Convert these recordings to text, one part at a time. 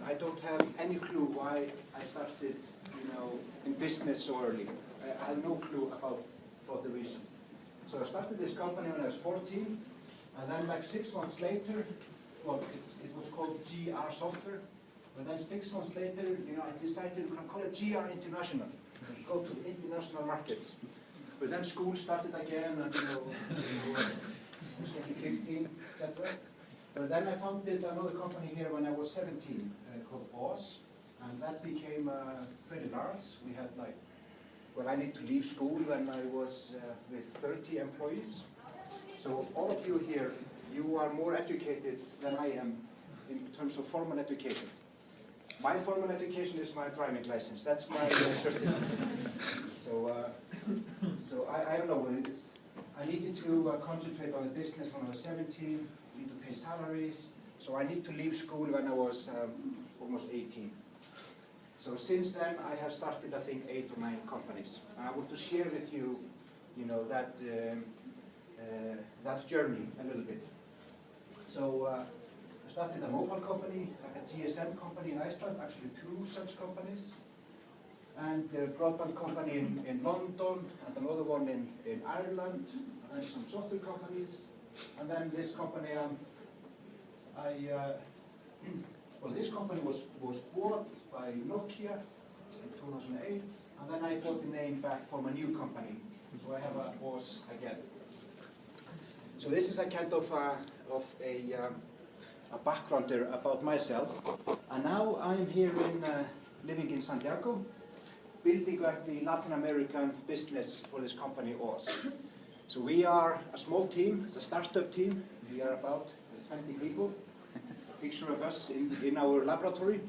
I don't have any clue why I started, in business so early. I have no clue about the reason. So I started this company when I was 14, and then like 6 months later, well, it was called GR Software, but then 6 months later, I decided we can call it GR International, go to international markets. But then school started again, and I was getting 15, etc. But then I founded another company here when I was 17 called Oz, and that became very large. We had I need to leave school when I was with 30 employees. So all of you here, you are more educated than I am in terms of formal education. My formal education is my driving license. That's my certificate. So I don't know. I needed to concentrate on the business when I was 17. Need to pay salaries. So I need to leave school when I was almost 18. So since then, I have started, I think, 8 or 9 companies. I want to share with you, that journey a little bit. So I started a mobile company, like a GSM company in Iceland, actually 2 such companies, and a broadband company in London, and another one in Ireland, and then some software companies, and then this company, this company was bought by Nokia in 2008, and then I bought the name back for my new company. So I have a Oz again. So this is a kind of a background there about myself. And now I'm here living in Santiago, building up the Latin American business for this company Oz. So we are a small team, it's a startup team. We are about 20 people. Picture of us in our laboratory.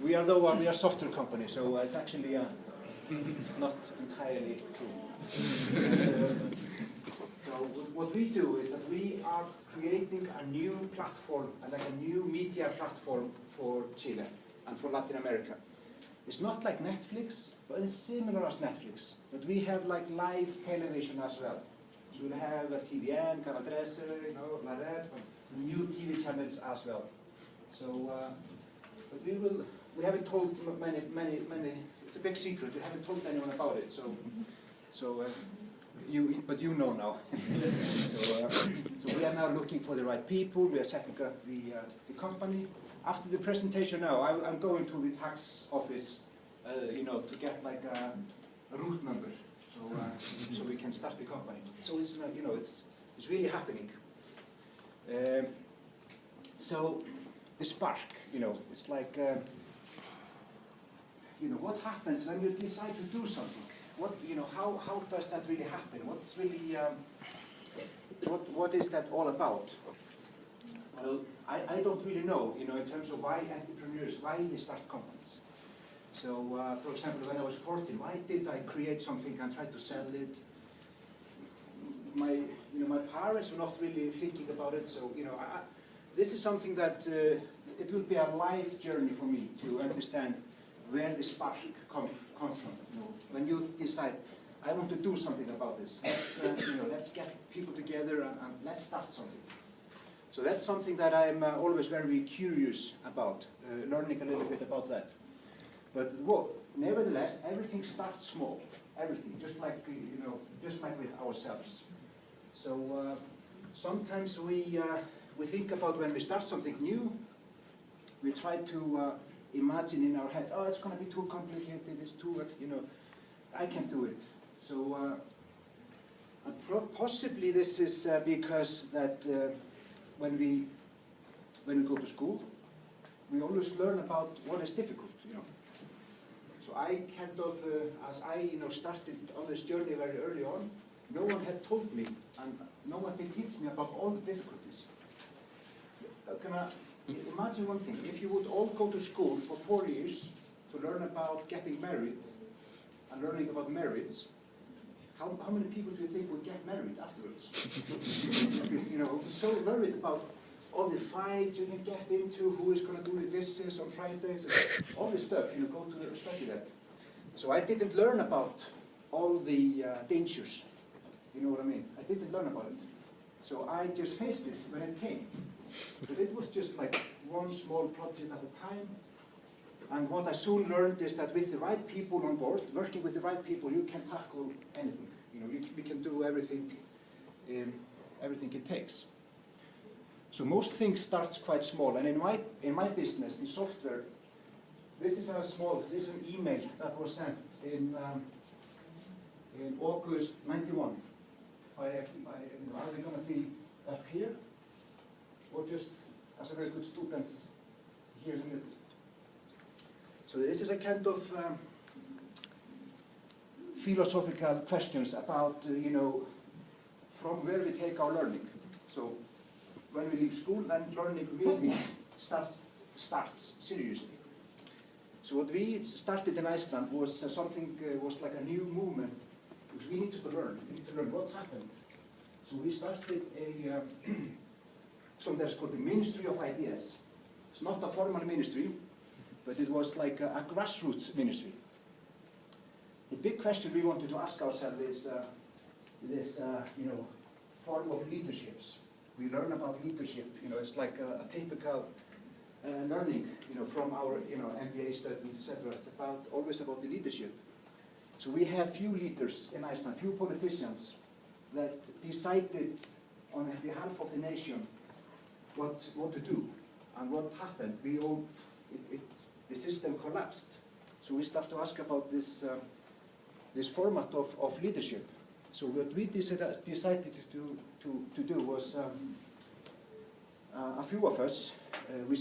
We are software company, so it's actually it's not entirely true. So what we do is that we are creating a new platform, like a new media platform for Chile and for Latin America. It's not like Netflix, but it's similar as Netflix. But we have like live television as well. So we'll have a TVN, Canal 13, La Red, new TV channels as well. So, but we haven't told many, it's a big secret, we haven't told anyone about it, but you know now. So we are now looking for the right people, we are setting up the company. After the presentation now, I'm going to the tax office, to get like a root number, so we can start the company. So it's, it's really happening. So the spark, it's like, what happens when you decide to do something? How does that really happen? What's really, what is that all about? Well, I don't really know, in terms of why entrepreneurs, why they start companies. So, for example, when I was 14, why did I create something and try to sell it? My parents were not really thinking about it, so, this is something that it will be a life journey for me to understand where the spark comes from. When you decide, I want to do something about this, let's get people together and let's start something. So that's something that I'm always very curious about, learning a little bit about that. But nevertheless, everything starts small. Everything, just like with ourselves. So sometimes we think about when we start something new, we try to imagine in our head, oh, it's going to be too complicated, it's too, I can't do it. So possibly this is because that when we go to school, we always learn about what is difficult, So I kind of, as I started on this journey very early on, no one had told me, and no one can teach me about all the difficulties. Imagine one thing, if you would all go to school for 4 years to learn about getting married and learning about marriage, how many people do you think would get married afterwards? So worried about all the fights you can get into, who is going to do the dishes on Fridays, all this stuff, go to study that. So I didn't learn about all the dangers, you know what I mean? I didn't learn about it. So I just faced it when it came. But it was just like, one small project at a time. And what I soon learned is that with the right people on board, working with the right people, you can tackle anything. You know, we can do everything it takes. So most things starts quite small. And in my business, in software, this is this is an email that was sent in August '91. Are we going to be up here, or just as a very good students here in the middle? So this is a kind of philosophical questions about, you know, from where we take our learning. So when we leave school, then learning really starts seriously. So what we started in Iceland was was like a new movement, because we needed to learn. We needed to learn what happened. So we started something that's called the Ministry of Ideas. It's not a formal ministry, but it was like a grassroots ministry. The big question we wanted to ask ourselves is this, you know, form of leaderships. We learn about leadership. You know, it's like a typical learning, you know, from our, you know, MBA studies, etc. It's always about the leadership. So we had few leaders in Iceland, few politicians that decided on behalf of the nation what to do. And what happened, the system collapsed. So we start to ask about this format of leadership. So what we decided to do was, a few of us, we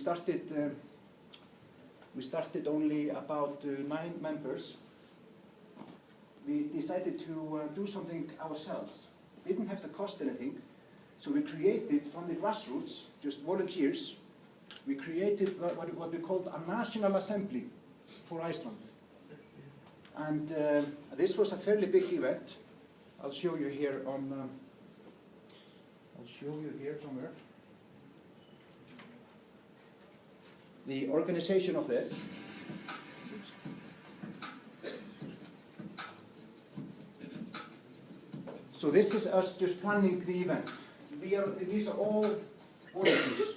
started only about 9 members. We decided to do something ourselves. It didn't have to cost anything. So we created from the grassroots, just volunteers, we created what we called a National Assembly for Iceland. And this was a fairly big event. I'll show you here somewhere. The organization of this. So this is us just planning the event. These are all volunteers.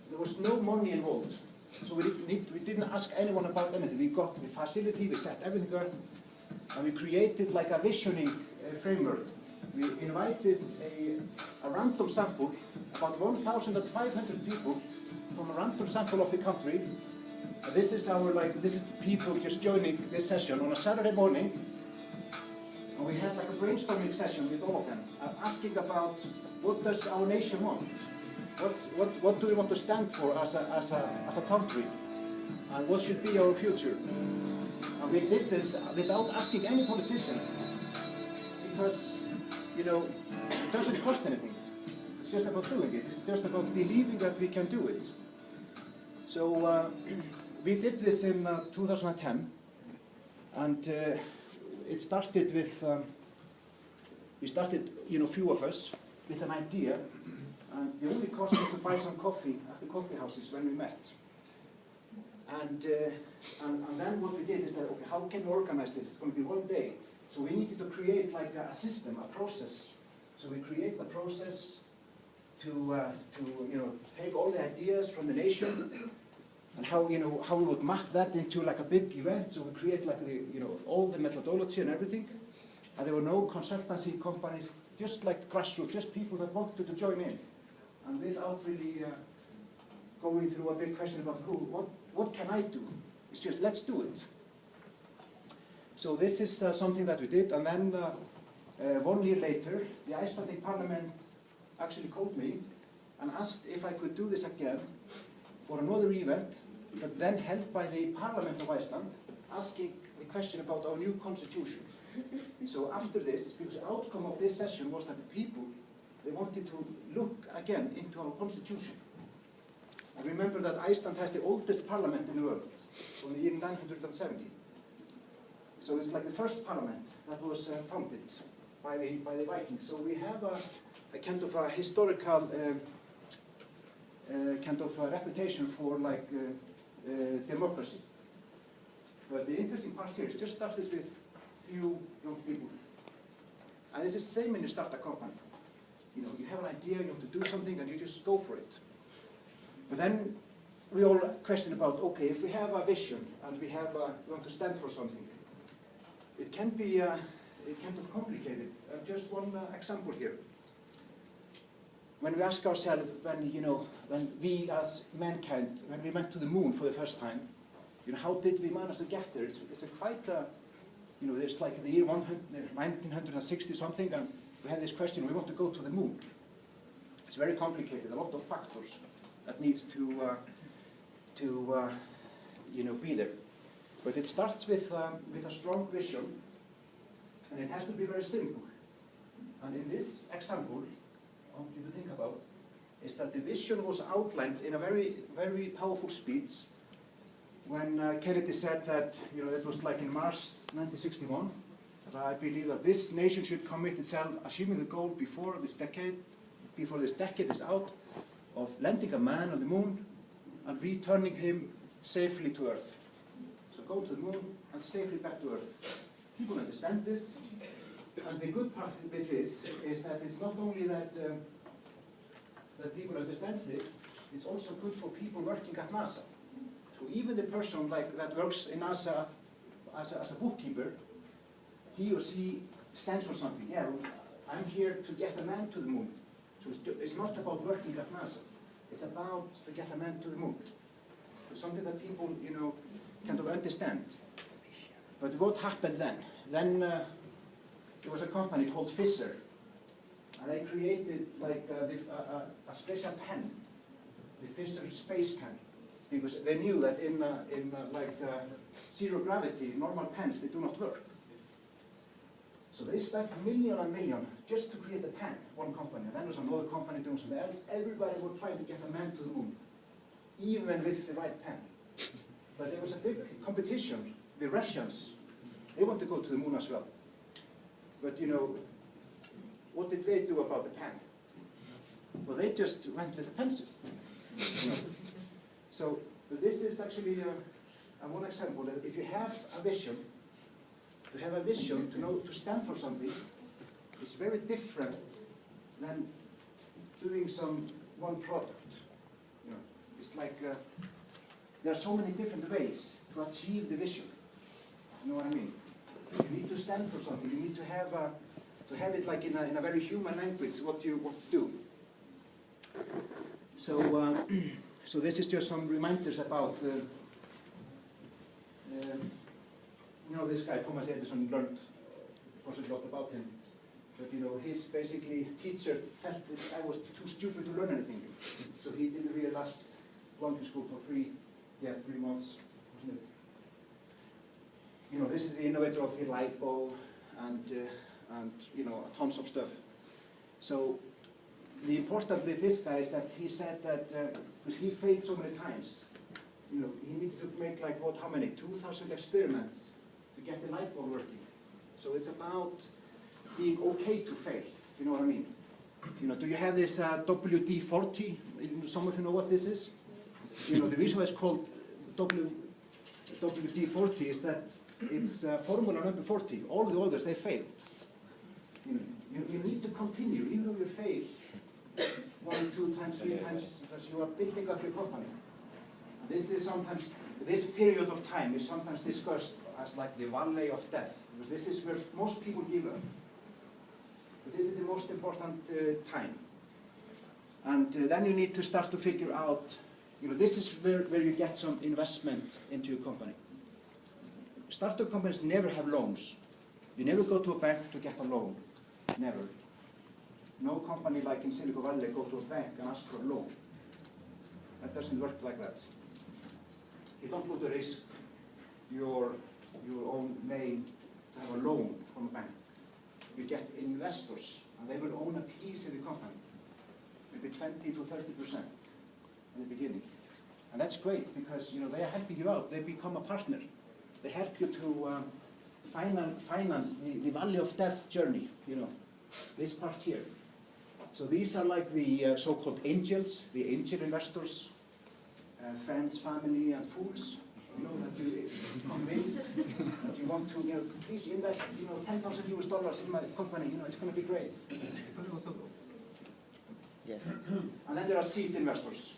There was no money involved. So we didn't ask anyone about anything. We got the facility, we set everything up, and we created like a visioning framework. We invited a random sample, about 1,500 people from a random sample of the country. This is people just joining this session on a Saturday morning. And we had like a brainstorming session with all of them, asking about what does our nation want? What do we want to stand for as a country? And what should be our future? And we did this without asking any politician, because, you know, it doesn't cost anything. It's just about doing it. It's just about believing that we can do it. So we did this in 2010, and it started with, we started, you know, few of us with an idea. And the only cost was to buy some coffee at the coffee houses when we met. And then what we did is that, okay, how can we organize this? It's going to be one day. So we needed to create like a system, a process. So we create a process to you know, take all the ideas from the nation and how, you know, how we would map that into like a big event. So we create like the, you know, all the methodology and everything. And there were no consultancy companies, just like grassroots, just people that wanted to join in. And without really going through a big question about what can I do? It's just, let's do it. So this is something that we did, and then 1 year later, the Icelandic Parliament actually called me and asked if I could do this again for another event, but then held by the Parliament of Iceland, asking the question about our new constitution. So after this, because the outcome of this session was that the people, they wanted to look again into our constitution. I remember that Iceland has the oldest parliament in the world, from the year 970. So it's like the first parliament that was founded by the Vikings. So we have a kind of a historical kind of a reputation for like democracy. But the interesting part here is just started with few young people. And it's the same when you start a company. You know, you have an idea, you want to do something, and you just go for it. But then we all question about, okay, if we have a vision and we want to stand for something, it can be kind of complicated. Just one example here. When we ask ourselves, when we as mankind, when we went to the moon for the first time, how did we manage to get there? It's a quite, there's like the year 1960 something, and we had this question, we want to go to the moon. It's very complicated, a lot of factors that needs to be there. But it starts with a strong vision, and it has to be very simple. And in this example, I want you to think about, is that the vision was outlined in a very, very powerful speech when Kennedy said that, it was like in March 1961, that I believe that this nation should commit itself, achieving the goal before this decade is out, of landing a man on the moon and returning him safely to Earth. So go to the moon and safely back to Earth. People understand this. And the good part with this is that it's not only that people understand this, it's also good for people working at NASA. So even the person that works in NASA as a bookkeeper, he or she stands for something. Yeah, I'm here to get a man to the moon. So it's not about working at NASA. It's about to get a man to the moon. So something that people, kind of understand. But what happened then? Then there was a company called Fisher, and they created like a special pen, the Fisher space pen, because they knew that in zero gravity, normal pens, they do not work. So they spent a million just to create a pen, one company. And then there was another company doing something else. Everybody was trying to get a man to the moon, even with the right pen. But there was a big competition. The Russians, they want to go to the moon as well. But what did they do about the pen? Well, they just went with a pencil. So this is actually one example that if you have a vision, to stand for something, it's very different than doing one product. It's like there are so many different ways to achieve the vision. You know what I mean? You need to stand for something. You need to have it like in a very human language what you want to do. So so this is just some reminders about this guy Thomas Edison learned a lot about him. But his basically teacher felt this guy was too stupid to learn anything. So he didn't really last long in school for 3 months, wasn't it? This is the innovator of the light bulb and tons of stuff. So the important with this guy is that he said that because he failed so many times, he needed to make how many 2,000 experiments to get the light bulb working. So it's about being okay to fail. You know what I mean? Do you have this WD-40? Some of you know what this is? The reason why it's called WD-40 is that it's formula number 40. All the others, they failed. You need to continue, even though you fail 1, 2 times, 3 times, because you are building up your company. This period of time is sometimes discussed as like the valley of death, because this is where most people give up. But this is the most important time. And then you need to start to figure out, this is where you get some investment into your company. Startup companies never have loans. You never go to a bank to get a loan. Never. No company like in Silicon Valley go to a bank and ask for a loan. That doesn't work like that. You don't want to risk your own name to have a loan from a bank. You get investors, and they will own a piece of the company, maybe 20 to 30% in the beginning. And that's great because they are helping you out. They become a partner. They help you to finance the valley of death journey. This part here. So these are like the so-called angels, the angel investors, friends, family, and fools. That you convince that you want to, please invest, $10,000 in my company. It's going to be great. Yes. And then there are seed investors.